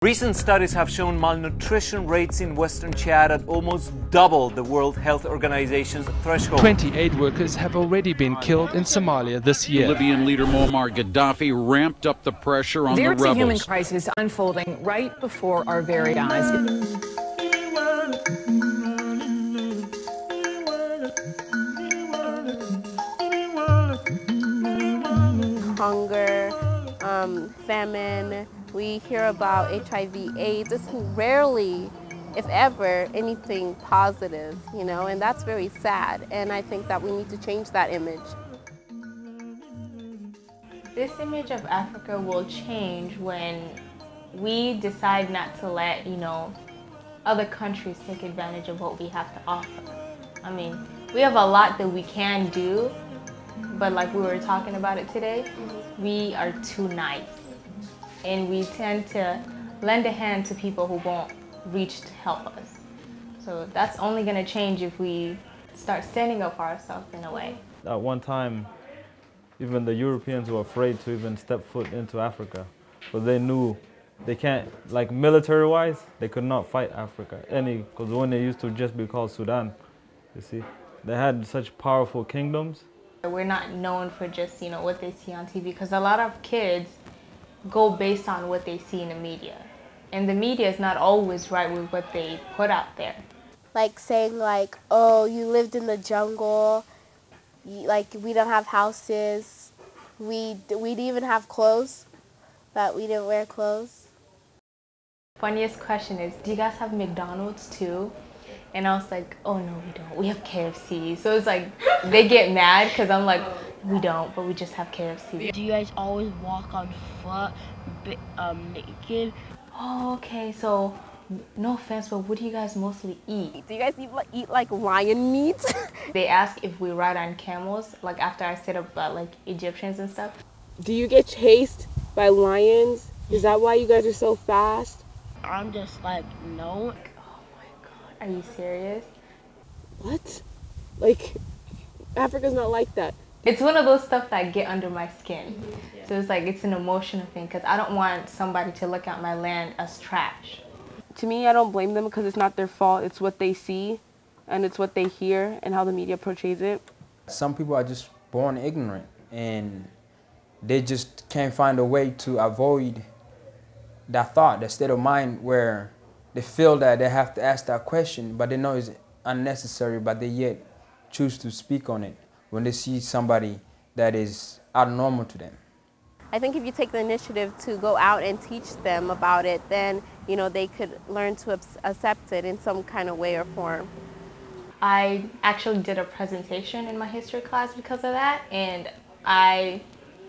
Recent studies have shown malnutrition rates in Western Chad at almost double the World Health Organization's threshold. 28 workers have already been killed in Somalia this year. Libyan leader Muammar Gaddafi ramped up the pressure on the rebels. There's a human crisis unfolding right before our very eyes. Hunger, famine, we hear about HIV/AIDS. It's rarely, if ever, anything positive, you know, and that's very sad. And I think that we need to change that image. This image of Africa will change when we decide not to let, other countries take advantage of what we have to offer. I mean, we have a lot that we can do, but like we were talking about it today, we are too nice. And we tend to lend a hand to people who won't reach to help us. So that's only going to change if we start standing up for ourselves in a way. At one time, even the Europeans were afraid to even step foot into Africa. But they knew they can't, like military-wise, they could not fight Africa. Because when they used to just be called Sudan, you see, they had such powerful kingdoms. We're not known for just, what they see on TV, because a lot of kids go based on what they see in the media. And the media is not always right with what they put out there. Like saying like, oh, you lived in the jungle, like we don't have houses, we'd even have clothes, but we didn't wear clothes. Funniest question is, do you guys have McDonald's too? And I was like, oh no, we don't. We have KFC. So it's like, they get mad because I'm like, we don't, but we just have KFC. Do you guys always walk on foot, naked? Oh, okay, so no offense, but what do you guys mostly eat? Do you guys eat like lion meat? They ask if we ride on camels, like after I said about like Egyptians and stuff. Do you get chased by lions? Is that why you guys are so fast? I'm just like, no. Are you serious? What? Like, Africa's not like that. It's one of those stuff that get under my skin. Yeah. So it's like, it's an emotional thing because I don't want somebody to look at my land as trash. To me, I don't blame them because it's not their fault. It's what they see and it's what they hear and how the media portrays it. Some people are just born ignorant and they just can't find a way to avoid that thought, that state of mind where they feel that they have to ask that question, but they know it's unnecessary, but they yet choose to speak on it when they see somebody that is abnormal to them. I think if you take the initiative to go out and teach them about it, then they could learn to accept it in some kind of way or form. I actually did a presentation in my history class because of that, and I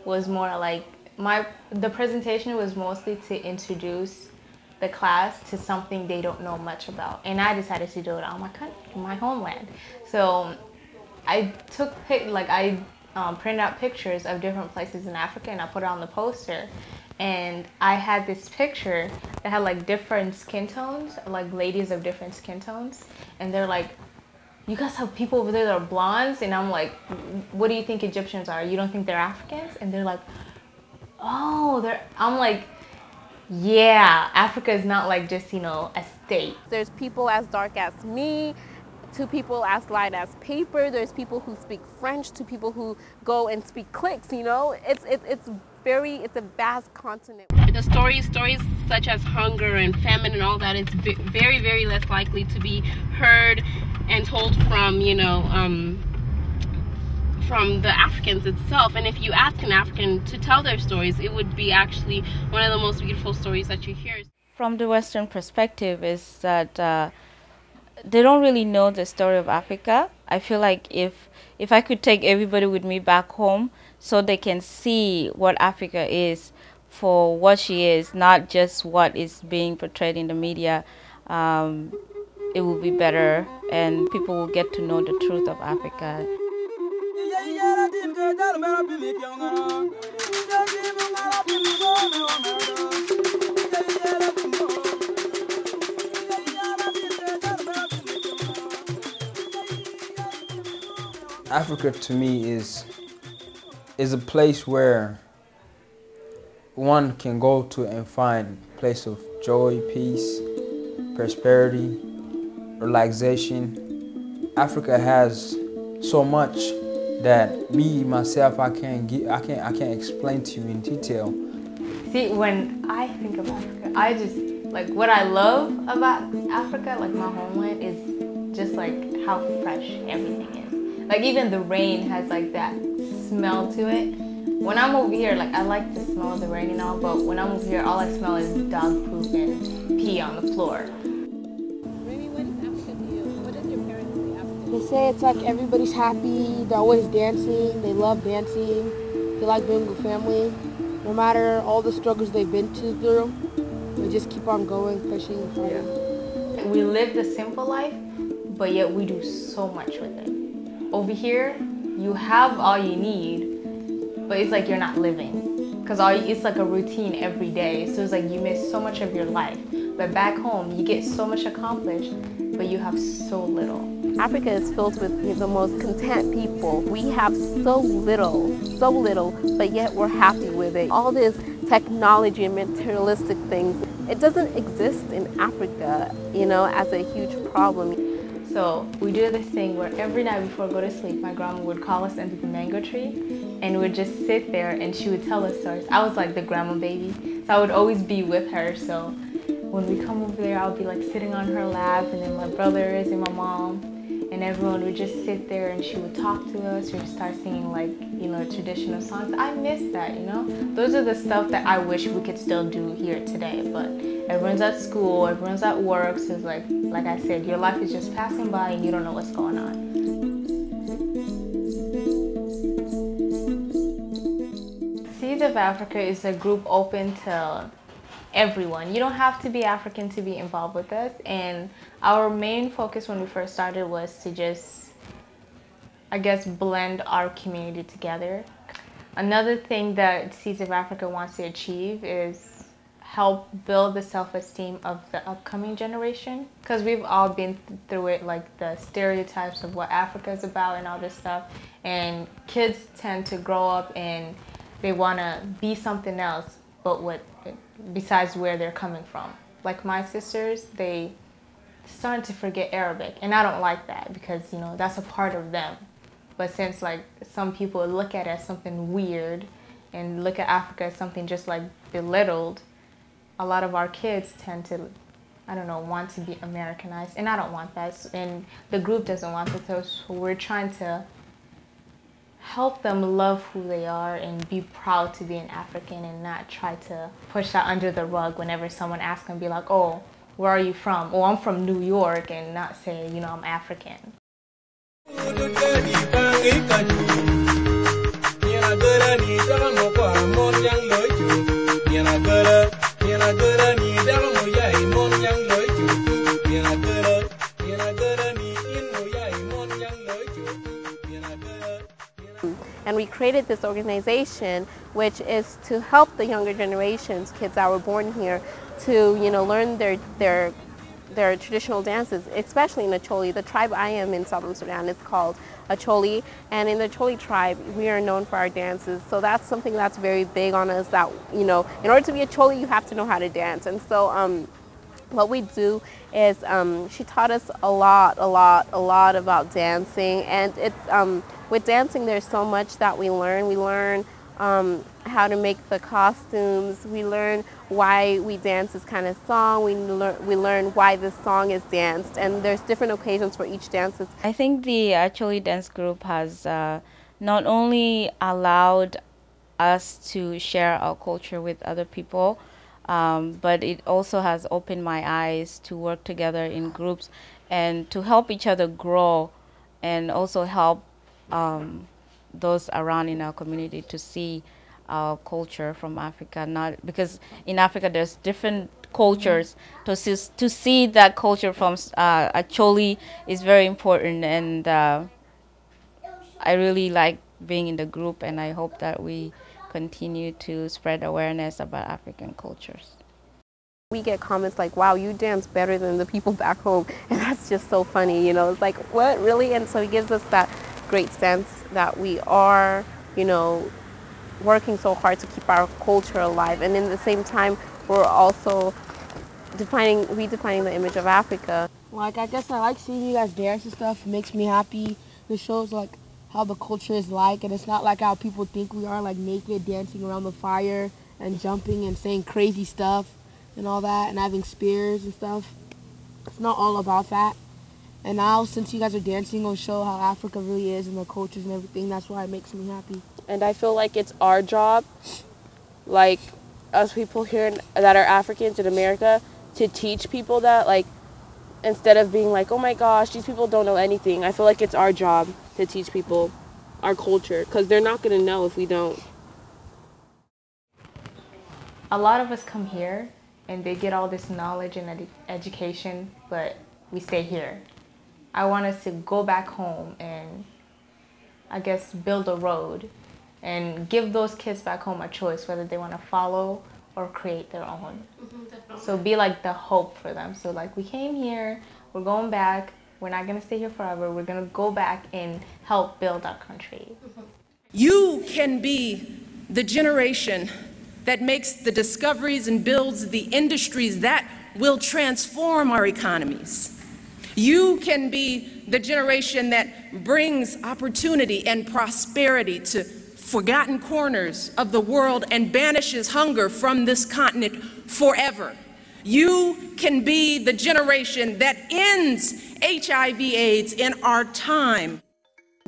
was more like, the presentation was mostly to introduce the class to something they don't know much about, and I decided to do it on my homeland. So I took printed out pictures of different places in Africa and I put it on the poster, and I had this picture that had like different skin tones, like ladies of different skin tones, and they're like, you guys have people over there that are blondes? And I'm like, what do you think Egyptians are? You don't think they're Africans? And they're like, oh, I'm like, yeah, Africa is not like just, a state. There's people as dark as me, to people as light as paper. There's people who speak French, to people who go and speak clicks, It's a vast continent. The stories such as hunger and famine and all that is very, very less likely to be heard and told from, from the Africans itself. And if you ask an African to tell their stories, it would be actually one of the most beautiful stories that you hear. From the Western perspective is that they don't really know the story of Africa. I feel like if I could take everybody with me back home so they can see what Africa is for what she is, not just what is being portrayed in the media, it will be better and people will get to know the truth of Africa. Africa to me is a place where one can go to and find a place of joy, peace, prosperity, relaxation. Africa has so much that me myself I can't explain to you in detail. See, when I think of Africa, I just like what I love about Africa, like my homeland, is just like how fresh everything is. Like even the rain has like that smell to it. When I'm over here, like I like the smell of the rain and all, but when I'm over here, all I smell is dog poop and pee on the floor. Remy, what is Africa to you? What does your parents say Africa? They say it's like everybody's happy, they're always dancing, they love dancing, they like being with family. No matter all the struggles they've been through, they just keep on going, pushing, and fighting. We live the simple life, but yet we do so much with it. Over here, you have all you need, but it's like you're not living. Because it's like a routine every day, so it's like you miss so much of your life. But back home, you get so much accomplished, but you have so little. Africa is filled with the most content people. We have so little, but yet we're happy with it. All this technology and materialistic things, it doesn't exist in Africa, you know, as a huge problem. So we do this thing where every night before we go to sleep, my grandma would call us under the mango tree and we would just sit there and she would tell us stories. I was like the grandma baby, so I would always be with her. So when we come over there, I would be like sitting on her lap, and then my brothers and my mom and everyone would just sit there and she would talk to us or start singing like, you know, traditional songs. I miss that, you know? Those are the stuff that I wish we could still do here today, but everyone's at school, everyone's at work, so it's like I said, your life is just passing by and you don't know what's going on. Seeds of Africa is a group open to everyone. You don't have to be African to be involved with us, and our main focus when we first started was to just, I guess, blend our community together. Another thing that Seeds of Africa wants to achieve is help build the self-esteem of the upcoming generation, because we've all been through it, like the stereotypes of what Africa is about and all this stuff, and kids tend to grow up and they want to be something else but besides where they're coming from. Like my sisters, they starting to forget Arabic, and I don't like that because, you know, that's a part of them. But since like some people look at it as something weird and look at Africa as something just like belittled, a lot of our kids tend to, I don't know, want to be Americanized, and I don't want that, and the group doesn't want that, so we're trying to help them love who they are and be proud to be an African and not try to push that under the rug whenever someone asks them, be like, oh, where are you from? Oh, I'm from New York, and not say, you know, I'm African. And we created this organization, which is to help the younger generations, kids that were born here, to, you know, learn their traditional dances, especially in Acholi. The tribe I am in Southern Sudan is called Acholi, and in the Acholi tribe, we are known for our dances. So that's something that's very big on us, that, you know, in order to be Acholi, you have to know how to dance. And so what we do is she taught us a lot about dancing, and it's with dancing there's so much that we learn. We learn how to make the costumes. We learn why we dance this kind of song. We learn why this song is danced, and there's different occasions for each dance. I think the Acholi Dance Group has not only allowed us to share our culture with other people, but it also has opened my eyes to work together in groups and to help each other grow, and also help those around in our community to see our culture from Africa. Not because in Africa there's different cultures. To see that culture from Acholi is very important, and I really like being in the group, and I hope that we continue to spread awareness about African cultures. We get comments like, wow, you dance better than the people back home, and that's just so funny, you know. It's like, what, really? And so it gives us that great sense that we are, you know, working so hard to keep our culture alive, and in the same time, we're also redefining the image of Africa. Like, I guess I like seeing you guys dance and stuff. It makes me happy. It shows like how the culture is like, and it's not like how people think we are, like naked dancing around the fire and jumping and saying crazy stuff and all that and having spears and stuff. It's not all about that. And now, since you guys are dancing, it'll show how Africa really is and the cultures and everything. That's why it makes me happy. And I feel like it's our job, like us people here that are Africans in America, to teach people that, like, instead of being like, oh my gosh, these people don't know anything. I feel like it's our job to teach people our culture, because they're not going to know if we don't. A lot of us come here and they get all this knowledge and education, but we stay here. I want us to go back home and, I guess, build a road and give those kids back home a choice whether they want to follow or create their own. So be like the hope for them. So like, we came here, we're going back, we're not going to stay here forever, we're going to go back and help build our country. You can be the generation that makes the discoveries and builds the industries that will transform our economies. You can be the generation that brings opportunity and prosperity to forgotten corners of the world and banishes hunger from this continent forever. You can be the generation that ends HIV/AIDS in our time.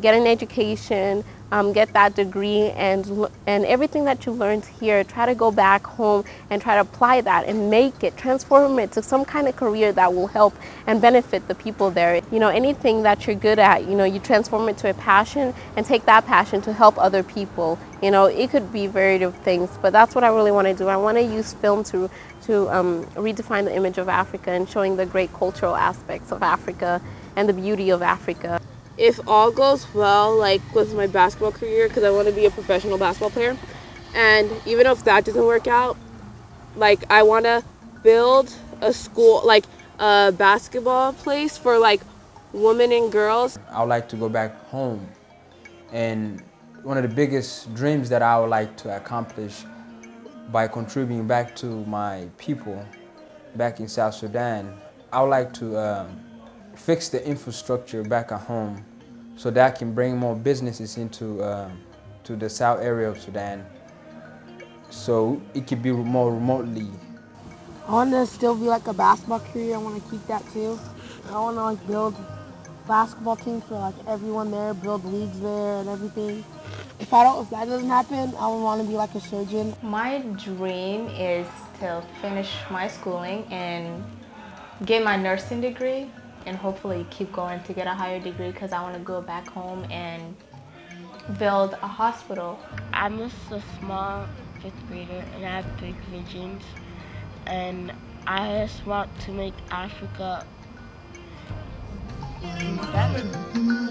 Get an education, get that degree, and everything that you learned here, try to go back home and try to apply that and make it, transform it to some kind of career that will help and benefit the people there. You know, anything that you're good at, you know, you transform it to a passion and take that passion to help other people. You know, it could be varied things, but that's what I really want to do. I want to use film to redefine the image of Africa and showing the great cultural aspects of Africa and the beauty of Africa. If all goes well, like with my basketball career, because I want to be a professional basketball player, and even if that doesn't work out, like I want to build a school, like a basketball place for like women and girls. I would like to go back home, and one of the biggest dreams that I would like to accomplish by contributing back to my people back in South Sudan, I would like to fix the infrastructure back at home so that I can bring more businesses into to the south area of Sudan, so it could be more remotely. I want to still be like a basketball career. I want to keep that too. I want to like build basketball teams for like everyone there, build leagues there and everything. If that doesn't happen, I would want to be like a surgeon. My dream is to finish my schooling and get my nursing degree, and hopefully keep going to get a higher degree, because I want to go back home and build a hospital. I'm just a small 5th grader and I have big visions, and I just want to make Africa better.